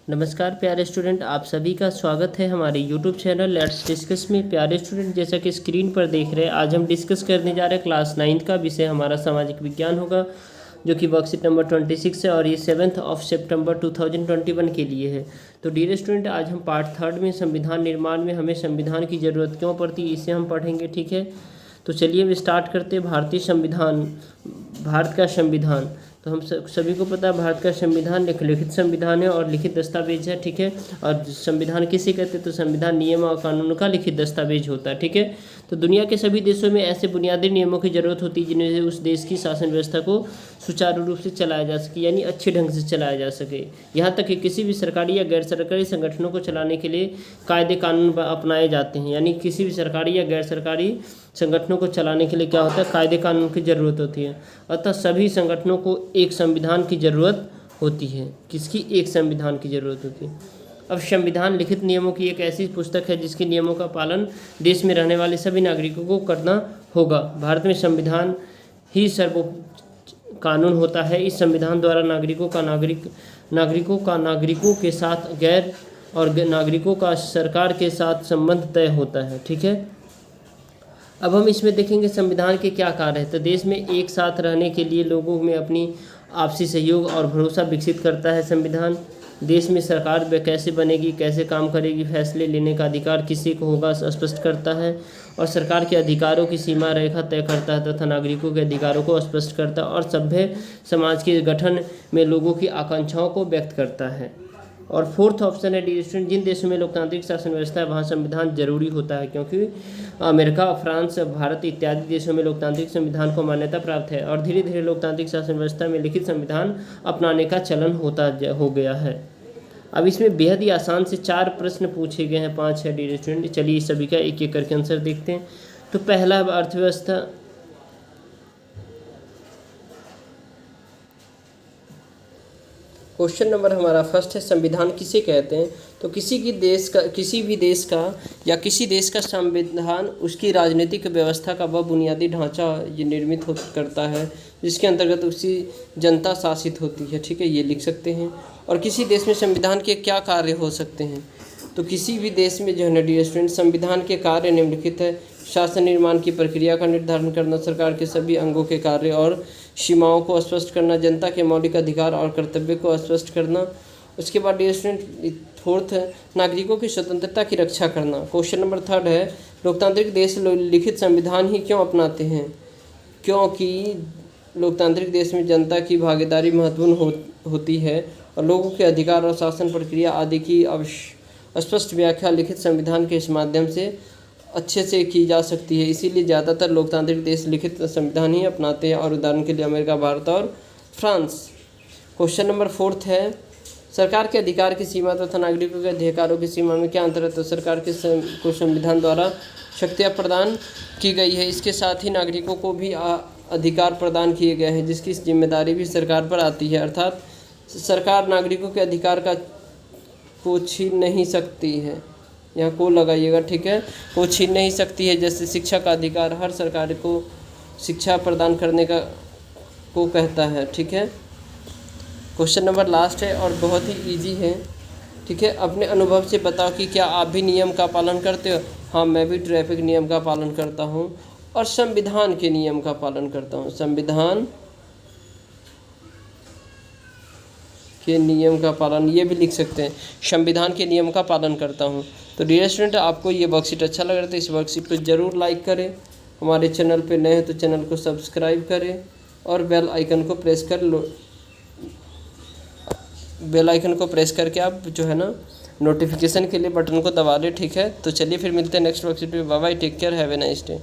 नमस्कार प्यारे स्टूडेंट, आप सभी का स्वागत है हमारे यूट्यूब चैनल लेट्स डिस्कस में। प्यारे स्टूडेंट, जैसा कि स्क्रीन पर देख रहे हैं, आज हम डिस्कस करने जा रहे हैं क्लास 9 का विषय हमारा सामाजिक विज्ञान होगा, जो कि वर्कशीट नंबर 26 है और ये 7 सितंबर 2021 के लिए है। तो डियर स्टूडेंट, आज हम पार्ट 3 में संविधान निर्माण में हमें संविधान की ज़रूरत क्यों पड़ती है इसे हम पढ़ेंगे। ठीक है, तो चलिए हम स्टार्ट करते हैं। भारतीय संविधान, भारत का संविधान, तो हम सभी को पता है भारत का संविधान एक लिखित संविधान है और लिखित दस्तावेज है। ठीक है, और संविधान किसे कहते हैं, तो संविधान नियम और कानून का लिखित दस्तावेज होता है। ठीक है, तो दुनिया के सभी देशों में ऐसे बुनियादी नियमों की जरूरत होती है जिन्हें उस देश की शासन व्यवस्था को सुचारू रूप से चलाया जा सके, यानी अच्छे ढंग से चलाया जा सके। यहाँ तक कि किसी भी सरकारी या गैर सरकारी संगठनों को चलाने के लिए कायदे कानून अपनाए जाते हैं, यानी किसी भी सरकारी या गैर सरकारी संगठनों को चलाने के लिए क्या होता है, कायदे कानून की ज़रूरत होती है। अतः सभी संगठनों को एक संविधान की ज़रूरत होती है। किसकी? एक संविधान की ज़रूरत होती है। अब संविधान लिखित नियमों की एक ऐसी पुस्तक है जिसके नियमों का पालन देश में रहने वाले सभी नागरिकों को करना होगा। भारत में संविधान ही सर्वो कानून होता है। इस संविधान द्वारा नागरिकों के साथ गैर और नागरिकों का सरकार के साथ संबंध तय होता है। ठीक है, अब हम इसमें देखेंगे संविधान के क्या कार्य है। तो देश में एक साथ रहने के लिए लोगों में अपनी आपसी सहयोग और भरोसा विकसित करता है संविधान। देश में सरकार कैसे बनेगी, कैसे काम करेगी, फैसले लेने का अधिकार किसी को होगा स्पष्ट करता है, और सरकार के अधिकारों की सीमा रेखा तय करता है तथा नागरिकों के अधिकारों को स्पष्ट करता है, और सभ्य समाज के गठन में लोगों की आकांक्षाओं को व्यक्त करता है। और फोर्थ ऑप्शन है डियर स्टूडेंट, जिन देशों में लोकतांत्रिक शासन व्यवस्था है वहाँ संविधान जरूरी होता है, क्योंकि अमेरिका, फ्रांस, भारत इत्यादि देशों में लोकतांत्रिक संविधान को मान्यता प्राप्त है और धीरे धीरे लोकतांत्रिक शासन व्यवस्था में लिखित संविधान अपनाने का चलन हो गया है। अब इसमें बेहद ही आसान से 4 प्रश्न पूछे गए हैं, 5 है डियर स्टूडेंट। चलिए सभी का एक एक करके आंसर देखते हैं। तो पहला अर्थव्यवस्था, क्वेश्चन नंबर हमारा फर्स्ट है, संविधान किसे कहते हैं। तो किसी भी देश का या किसी देश का संविधान उसकी राजनीतिक व्यवस्था का वह बुनियादी ढांचा ये निर्मित करता है जिसके अंतर्गत उसकी जनता शासित होती है। ठीक है, ये लिख सकते हैं। और किसी देश में संविधान के क्या कार्य हो सकते हैं। तो किसी भी देश में जो है ना डियर स्टूडेंट, संविधान के कार्य निम्नलिखित है। शासन निर्माण की प्रक्रिया का निर्धारण करना, सरकार के सभी अंगों के कार्य और सीमाओं को स्पष्ट करना, जनता के मौलिक अधिकार और कर्तव्य को स्पष्ट करना। उसके बाद डियर स्टूडेंट फोर्थ है, नागरिकों की स्वतंत्रता की रक्षा करना। क्वेश्चन नंबर 3 है, लोकतांत्रिक देश लिखित संविधान ही क्यों अपनाते हैं। क्योंकि लोकतांत्रिक देश में जनता की भागीदारी महत्वपूर्ण होती है और लोगों के अधिकार और शासन प्रक्रिया आदि की स्पष्ट व्याख्या लिखित संविधान के इस माध्यम से अच्छे से की जा सकती है। इसीलिए ज़्यादातर लोकतांत्रिक देश लिखित संविधान ही अपनाते हैं, और उदाहरण के लिए अमेरिका, भारत और फ्रांस। क्वेश्चन नंबर 4 है, सरकार के अधिकार की सीमा तथा नागरिकों के अधिकारों की सीमा में क्या अंतर है। तो सरकार को संविधान द्वारा शक्तियाँ प्रदान की गई है, इसके साथ ही नागरिकों को भी अधिकार प्रदान किए गए हैं जिसकी जिम्मेदारी भी सरकार पर आती है। अर्थात सरकार नागरिकों के अधिकार को छीन नहीं सकती है, यहाँ को लगाइएगा। ठीक है, वो छीन नहीं सकती है। जैसे शिक्षा का अधिकार हर सरकार को शिक्षा प्रदान करने को कहता है। ठीक है, क्वेश्चन नंबर लास्ट है और बहुत ही इजी है। ठीक है, अपने अनुभव से बताओ कि क्या आप भी नियम का पालन करते हो। हाँ, मैं भी ट्रैफिक नियम का पालन करता हूँ और संविधान के नियम का पालन करता हूँ। संविधान के नियम का पालन, ये भी लिख सकते हैं, संविधान के नियम का पालन करता हूँ। तो डियर स्टूडेंट, आपको ये वर्कशीट अच्छा लग रहा था, इस वर्कशीट को ज़रूर लाइक करें। हमारे चैनल पे नए हैं तो चैनल को सब्सक्राइब करें और बेल आइकन को प्रेस करके आप जो है ना नोटिफिकेशन के लिए बटन को दबा लें। ठीक है, तो चलिए फिर मिलते हैं नेक्स्ट वर्कशीट में। Bye bye, take care, have a nice day.